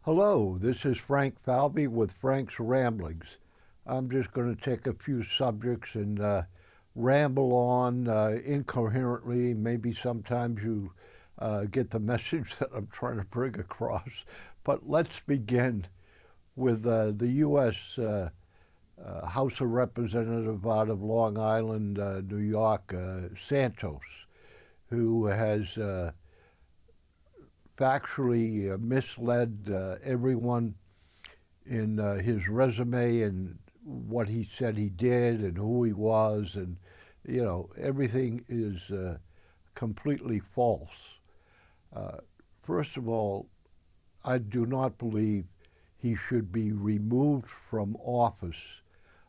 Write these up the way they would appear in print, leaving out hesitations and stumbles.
Hello, this is Frank Falvey with Frank's Ramblings. I'm just going to take a few subjects and ramble on incoherently. Maybe sometimes you get the message that I'm trying to bring across. But let's begin with the U.S. House of Representative out of Long Island, New York, Santos, who has factually misled everyone in his resume and what he said he did and who he was, and everything is completely false. First of all, I do not believe he should be removed from office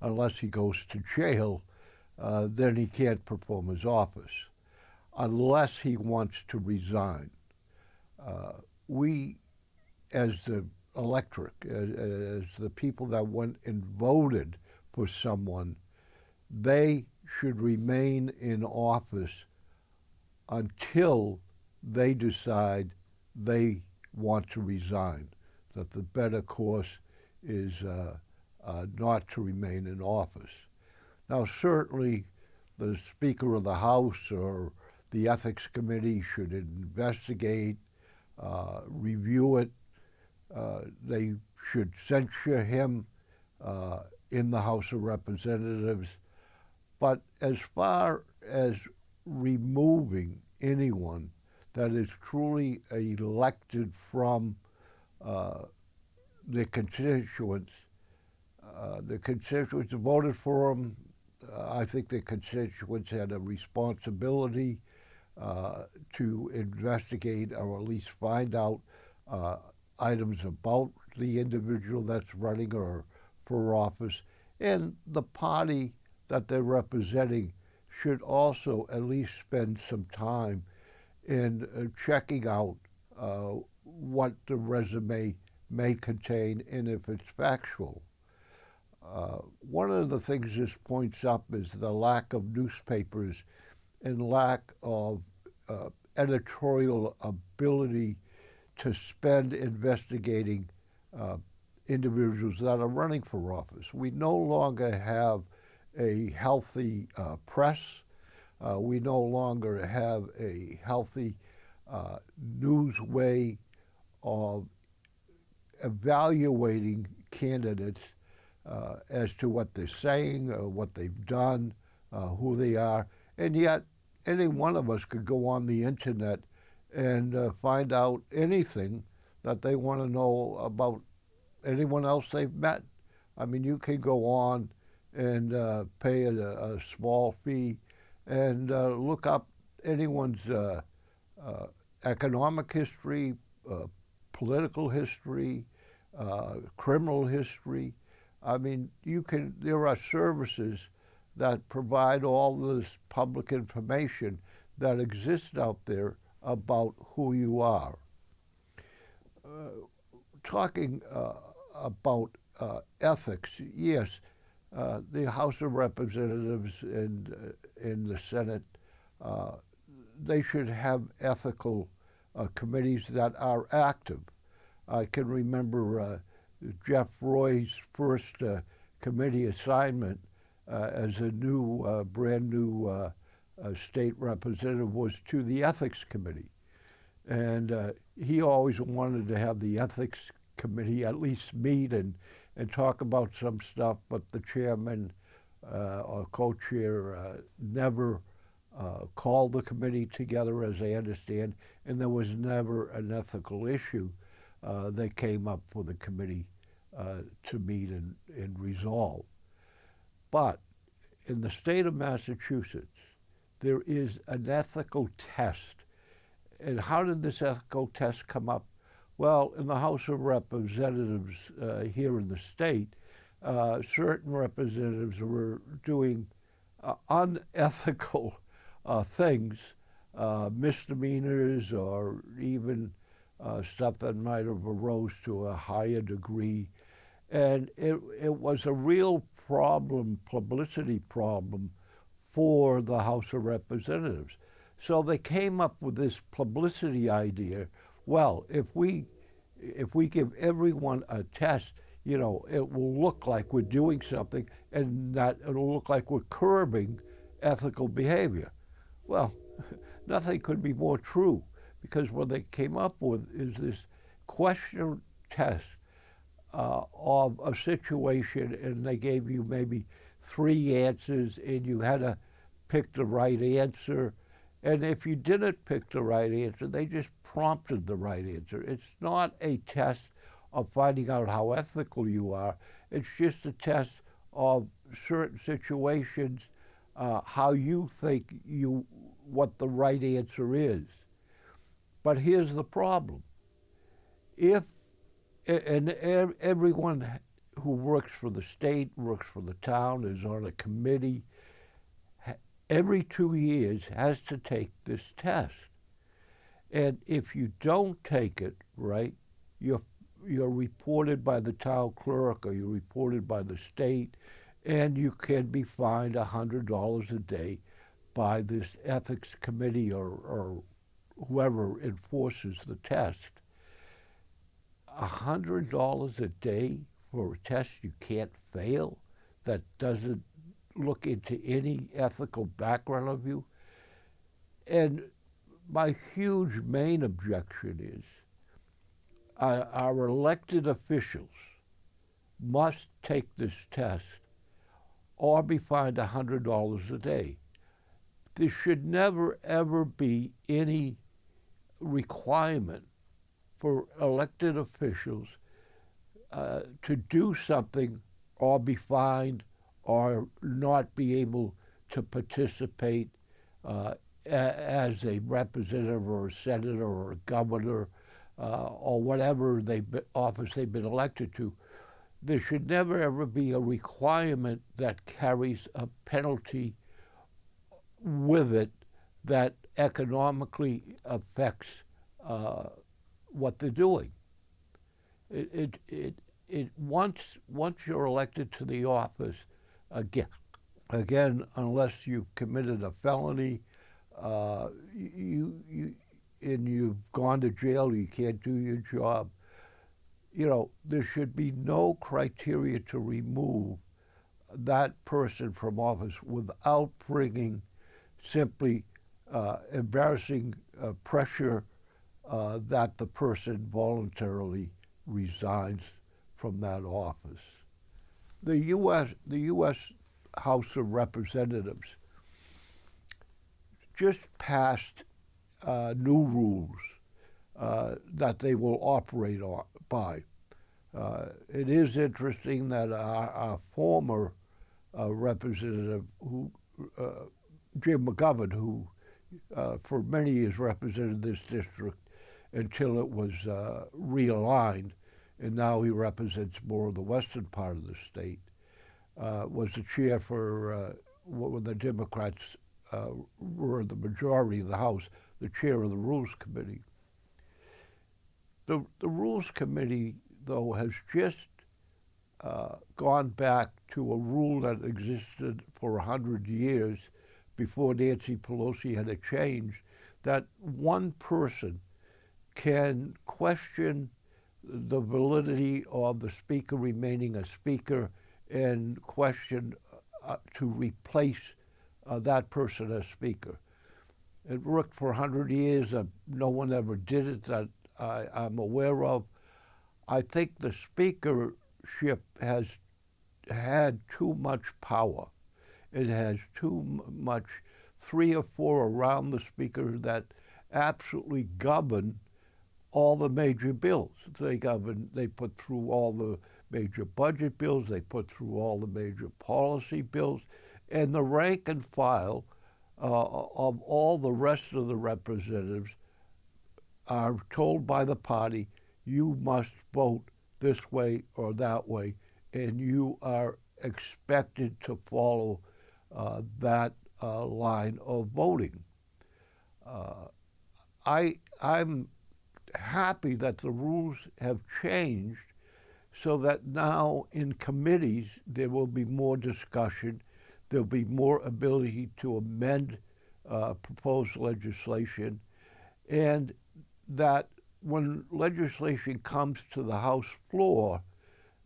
unless he goes to jail. Then he can't perform his office unless he wants to resign. We, as the electorate, as the people that went and voted for someone, they should remain in office until they decide they want to resign, that the better course is not to remain in office. Now, certainly the Speaker of the House or the Ethics Committee should investigate, review it. They should censure him in the House of Representatives. But as far as removing anyone that is truly elected from the constituents voted for him. I think the constituents had a responsibility to investigate or at least find out items about the individual that's running or for office, and the party that they're representing should also at least spend some time in checking out what the resume may contain and if it's factual. One of the things this points up is the lack of newspapers and lack of editorial ability to spend investigating individuals that are running for office. We no longer have a healthy press. We no longer have a healthy news way of evaluating candidates as to what they're saying, what they've done, who they are, and yet any one of us could go on the internet and find out anything that they want to know about anyone else they've met. I mean, you can go on and pay a small fee and look up anyone's economic history, political history, criminal history. I mean, there are services that provide all this public information that exists out there about who you are. Talking about ethics, yes, the House of Representatives and the Senate, they should have ethical committees that are active. I can remember Jeff Roy's first committee assignment as a brand new state representative was to the Ethics Committee. And he always wanted to have the Ethics Committee at least meet and talk about some stuff, but the chairman or co-chair never called the committee together, as I understand, and there was never an ethical issue that came up for the committee to meet and resolve. But in the state of Massachusetts, there is an ethical test. And how did this ethical test come up? Well, in the House of Representatives here in the state, certain representatives were doing unethical things, misdemeanors, or even stuff that might have arose to a higher degree. And it was a real problem, publicity problem for the House of Representatives. So they came up with this publicity idea. Well, if we If we give everyone a test, it will look like we're doing something, and that it'll look like we're curbing ethical behavior. Well, nothing could be more true, because what they came up with is this question test of a situation, and they gave you maybe three answers, and you had to pick the right answer. And if you didn't pick the right answer, they just prompted the right answer. It's not a test of finding out how ethical you are. It's just a test of certain situations, how you think what the right answer is. But here's the problem. If and everyone who works for the state, works for the town, is on a committee, every 2 years has to take this test. And if you don't take it, right, you're reported by the town clerk, or you're reported by the state, and you can be fined $100 a day by this ethics committee, or whoever enforces the test. $100 a day for a test you can't fail, that doesn't look into any ethical background of you. And my huge main objection is our elected officials must take this test or be fined $100 a day. There should never, ever be any requirement for elected officials to do something or be fined or not be able to participate as a representative or a senator or a governor or whatever office they've been elected to. There should never ever be a requirement that carries a penalty with it that economically affects what they're doing. Once you're elected to the office, again, unless you've committed a felony, and you've gone to jail, you can't do your job. There should be no criteria to remove that person from office without bringing simply embarrassing pressure that the person voluntarily resigns from that office. The U.S. House of Representatives just passed new rules that they will operate by. It is interesting that our former representative, Jim McGovern, who for many years represented this district until it was realigned, and now he represents more of the western part of the state, was the chair for when the Democrats were the majority of the House, the chair of the Rules Committee. The Rules Committee, though, has just gone back to a rule that existed for 100 years before Nancy Pelosi had it changed, that one person can question the validity of the speaker remaining a speaker and question to replace that person as speaker. It worked for 100 years. No one ever did it that I'm aware of. I think the speakership has had too much power. It has too much, 3 or 4 around the speaker that absolutely govern all the major bills. They put through all the major budget bills, they put through all the major policy bills, and the rank and file of all the rest of the representatives are told by the party, you must vote this way or that way, and you are expected to follow that line of voting. I'm happy that the rules have changed so that now in committees there will be more discussion, there'll be more ability to amend proposed legislation, and that when legislation comes to the House floor,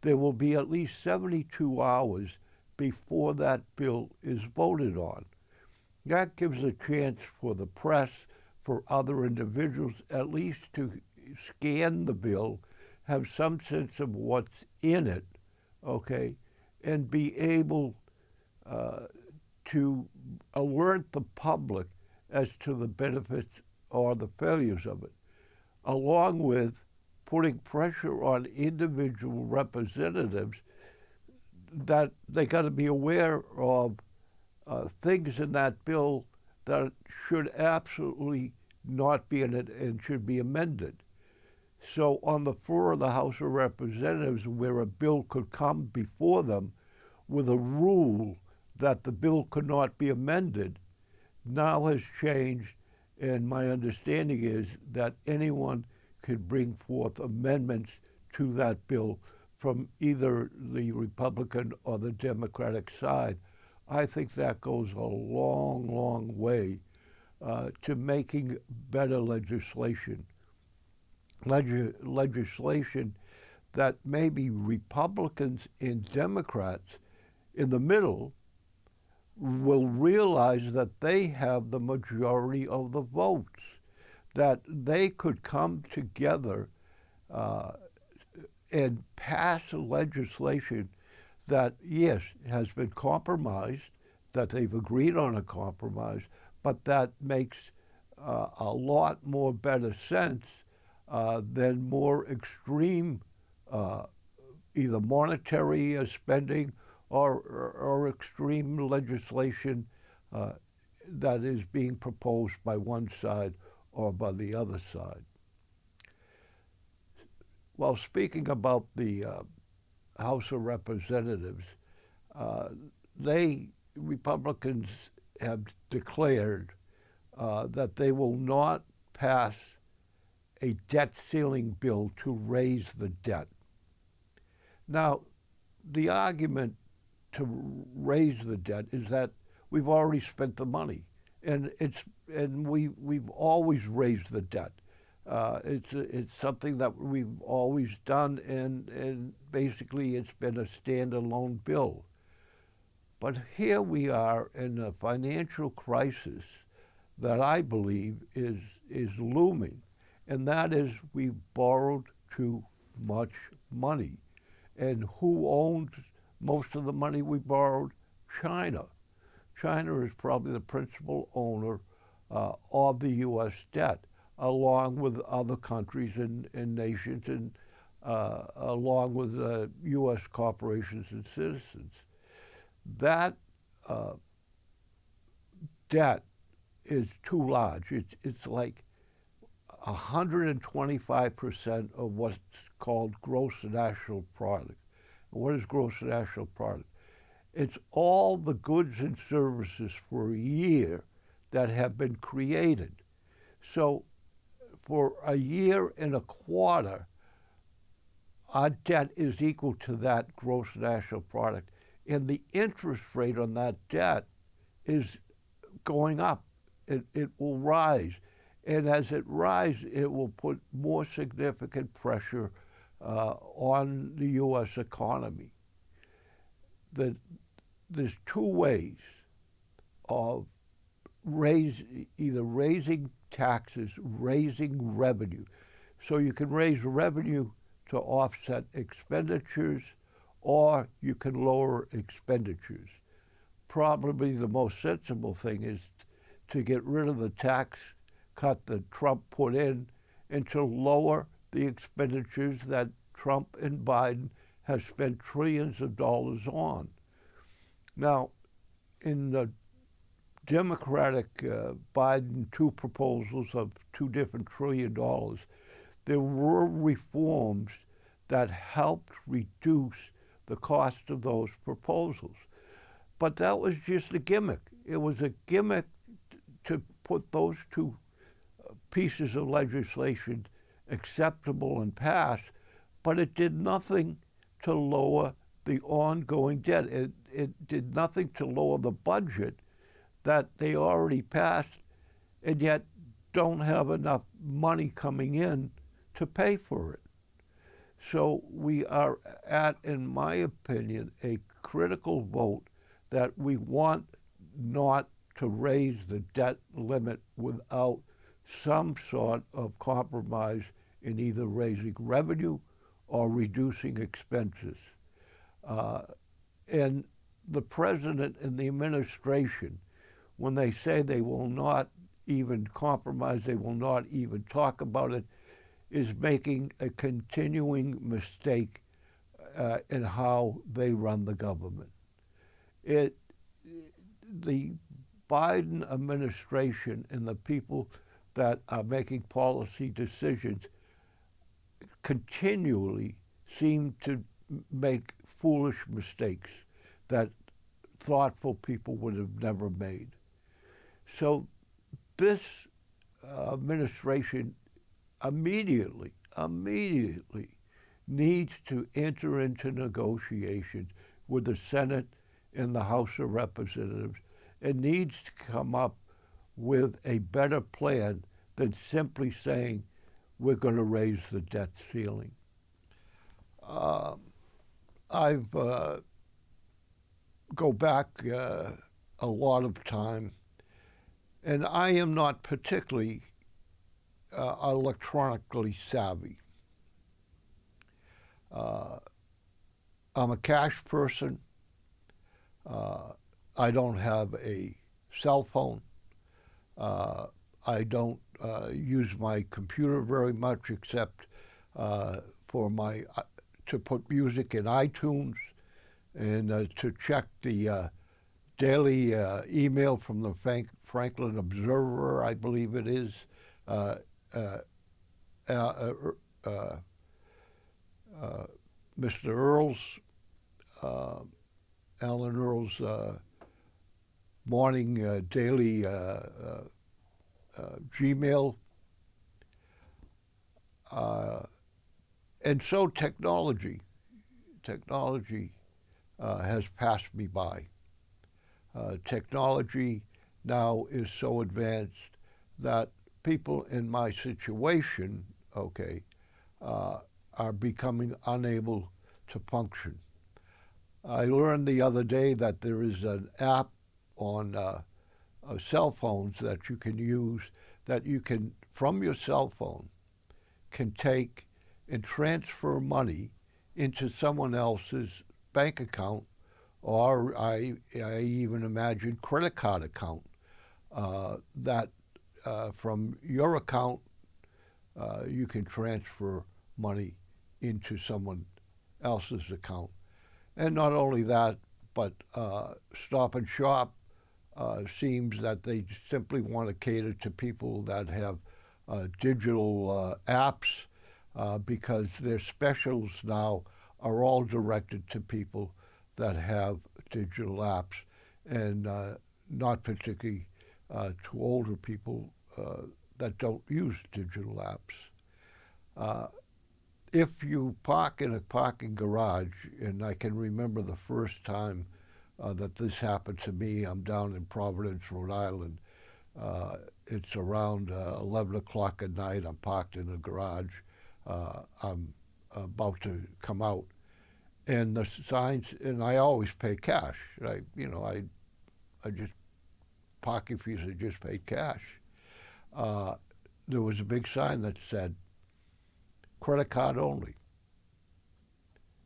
there will be at least 72 hours before that bill is voted on. That gives a chance for the press, for other individuals, at least to scan the bill, have some sense of what's in it, okay, and be able uh, to alert the public as to the benefits or the failures of it, along with putting pressure on individual representatives that they got to be aware of things in that bill that should absolutely not be in it and should be amended. So, on the floor of the House of Representatives, where a bill could come before them with a rule that the bill could not be amended, now has changed, and my understanding is that anyone could bring forth amendments to that bill from either the Republican or the Democratic side. I think that goes a long, long way to making better legislation. Legislation that maybe Republicans and Democrats in the middle will realize that they have the majority of the votes, that they could come together uh, and pass legislation that, yes, has been compromised, that they've agreed on a compromise, but that makes a lot more better sense than more extreme uh, either monetary spending or extreme legislation uh, that is being proposed by one side or by the other side. While speaking about the House of Representatives, uh, Republicans have declared that they will not pass a debt ceiling bill to raise the debt. Now, the argument to raise the debt is that we've already spent the money, and we've always raised the debt. It's something that we've always done, and basically it's been a standalone bill. But here we are in a financial crisis that I believe is looming, and that is we've borrowed too much money. And who owns most of the money we borrowed? China. China is probably the principal owner of the U.S. debt, along with other countries and nations, and along with U.S. corporations and citizens. That debt is too large. It's like 125% of what's called gross national product. And what is gross national product? It's all the goods and services for a year that have been created. So for a year and a quarter, our debt is equal to that gross national product. And the interest rate on that debt is going up. It will rise. And as it rises, it will put more significant pressure on the U.S. economy. There's two ways of either raising taxes, raising revenue. So you can raise revenue to offset expenditures, or you can lower expenditures. Probably the most sensible thing is to get rid of the tax cut that Trump put in and to lower the expenditures that Trump and Biden have spent trillions of dollars on. Now, in the Democratic Biden two proposals of $2 different trillion, there were reforms that helped reduce the cost of those proposals. But that was just a gimmick. It was a gimmick to put those two pieces of legislation acceptable and pass, but it did nothing to lower the ongoing debt. It did nothing to lower the budget that they already passed and yet don't have enough money coming in to pay for it. So we are at, in my opinion, a critical vote that we want not to raise the debt limit without some sort of compromise in either raising revenue or reducing expenses. Uh, and the president and the administration, when they say they will not even compromise, they will not even talk about it, is making a continuing mistake in how they run the government. The Biden administration and the people that are making policy decisions continually seem to make foolish mistakes that thoughtful people would have never made. So this administration immediately needs to enter into negotiations with the Senate and the House of Representatives. It needs to come up with a better plan than simply saying we're going to raise the debt ceiling. I've go back a lot of time, and I am not particularly electronically savvy. I'm a cash person. I don't have a cell phone. I don't use my computer very much, except for my to put music in iTunes and to check the daily email from the Franklin Observer, I believe it is. Mr. Earl's, Alan Earl's morning daily Gmail. And so technology has passed me by. Technology now is so advanced that people in my situation, are becoming unable to function. I learned the other day that there is an app on cell phones that you can use, that you can, from your cell phone, can take and transfer money into someone else's bank account, or I even imagine credit card account, that from your account you can transfer money into someone else's account. And not only that, but Stop and Shop seems that they simply want to cater to people that have digital apps, because their specials now are all directed to people that have digital apps, and not particularly to older people that don't use digital apps. If you park in a parking garage, and I can remember the first time that this happened to me, I'm down in Providence, Rhode Island. It's around 11 o'clock at night. I'm parked in a garage. I'm about to come out, and the signs, and I always pay cash. I just, parking fees, I just paid cash. There was a big sign that said, credit card only.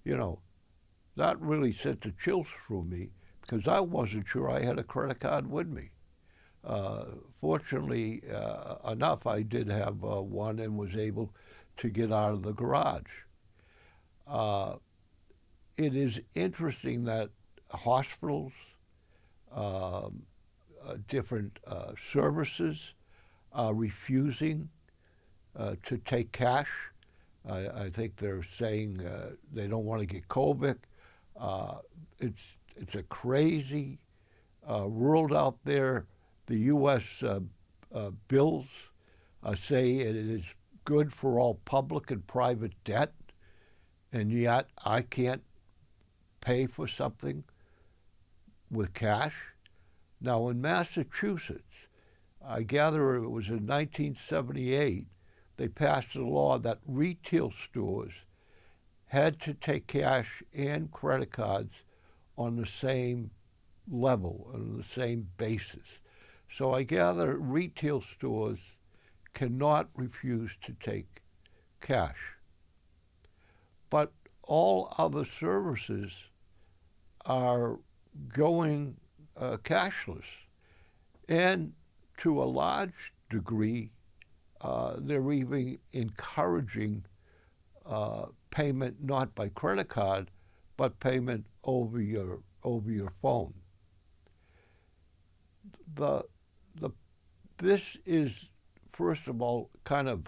That really sent the chills through me, because I wasn't sure I had a credit card with me. Fortunately enough, I did have one and was able to get out of the garage. It is interesting that hospitals, different services are refusing to take cash. I think they're saying they don't want to get COVID. It's a crazy world out there. The U.S. Bills say it is good for all public and private debt, and yet I can't pay for something with cash. Now in Massachusetts, I gather it was in 1978, they passed a law that retail stores had to take cash and credit cards on the same level, on the same basis. So I gather retail stores cannot refuse to take cash. But all other services are going cashless. And to a large degree, they're even encouraging payment not by credit card, but payment over your phone. The the This is, first of all, kind of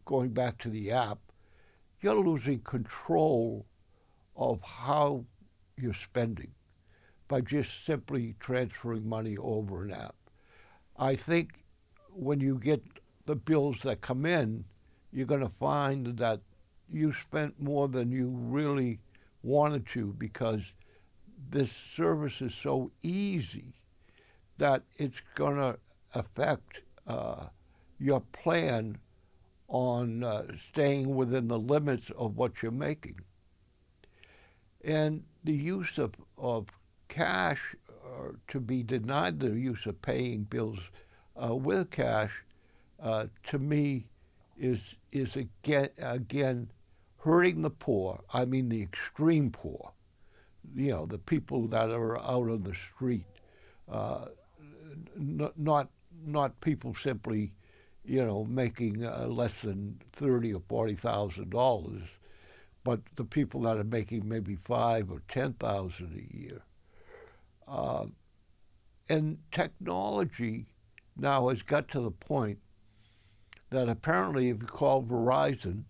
going back to the app. You're losing control of how you're spending by just simply transferring money over an app. I think when you get the bills that come in, you're going to find that you spent more than you really wanted to, because this service is so easy that it's going to affect your plan on staying within the limits of what you're making. And the use of cash, to be denied the use of paying bills with cash, to me, is again hurting the poor. I mean the extreme poor. The people that are out on the street, not people simply, making less than $30,000 or $40,000, but the people that are making maybe 5 or 10,000 a year. And technology now has got to the point that apparently, if you call Verizon,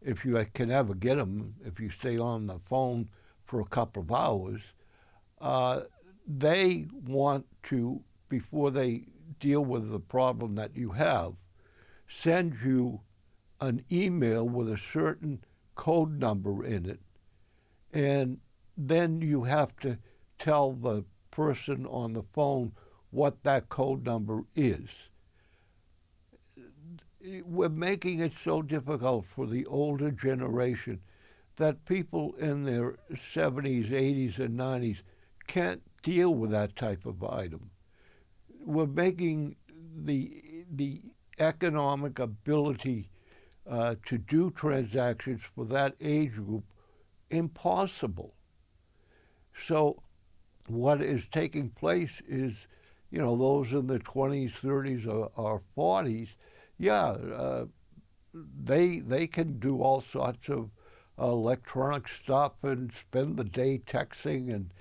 if you can ever get them, if you stay on the phone for a couple of hours, they want to, before they deal with the problem that you have, send you an email with a certain code number in it, and then you have to tell the person on the phone what that code number is. We're making it so difficult for the older generation that people in their 70s, 80s, and 90s can't deal with that type of item. We're making the economic ability to do transactions for that age group impossible. So what is taking place is, those in the 20s, 30s, or 40s, they can do all sorts of electronic stuff and spend the day texting and,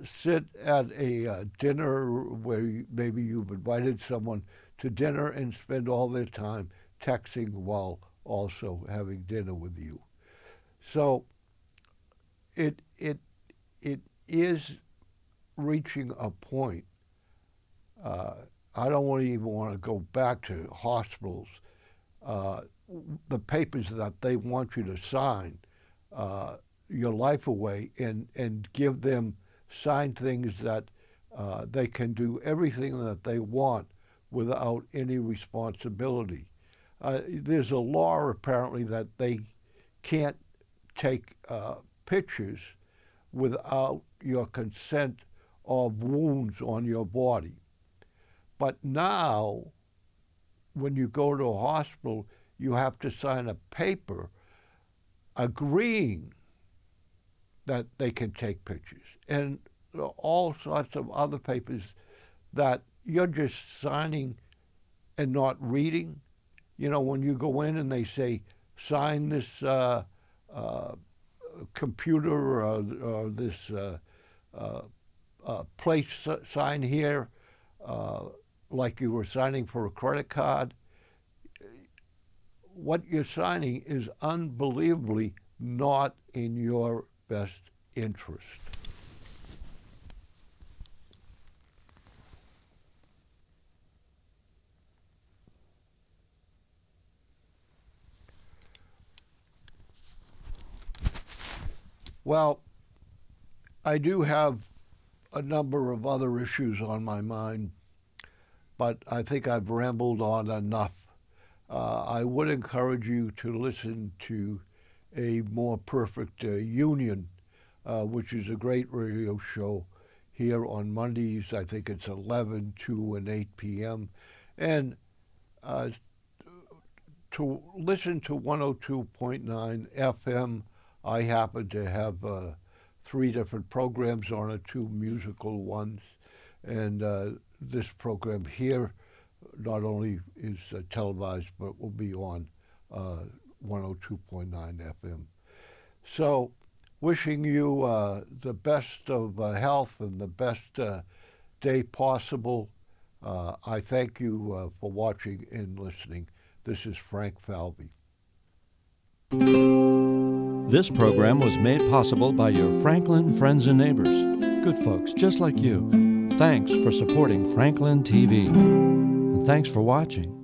sit at a dinner where maybe you've invited someone to dinner and spend all their time texting while also having dinner with you. So it is reaching a point. I don't even want to go back to hospitals. The papers that they want you to sign your life away and give them, sign things that they can do everything that they want without any responsibility. There's a law apparently that they can't take pictures without your consent of wounds on your body. But now, when you go to a hospital, you have to sign a paper agreeing that they can take pictures, and all sorts of other papers that you're just signing and not reading. When you go in and they say, sign this computer or this place sign here, like you were signing for a credit card, what you're signing is unbelievably not in your best interest. Well, I do have a number of other issues on my mind. but I think I've rambled on enough. I would encourage you to listen to A More Perfect Union, which is a great radio show here on Mondays. I think it's 11, 2, and 8 p.m. And to listen to 102.9 FM, I happen to have 3 different programs on it, 2 musical ones. And this program here not only is televised, but will be on 102.9 FM. So, wishing you the best of health and the best day possible. I thank you for watching and listening. This is Frank Falvey. This program was made possible by your Franklin friends and neighbors, good folks just like you. Thanks for supporting Franklin TV. And thanks for watching.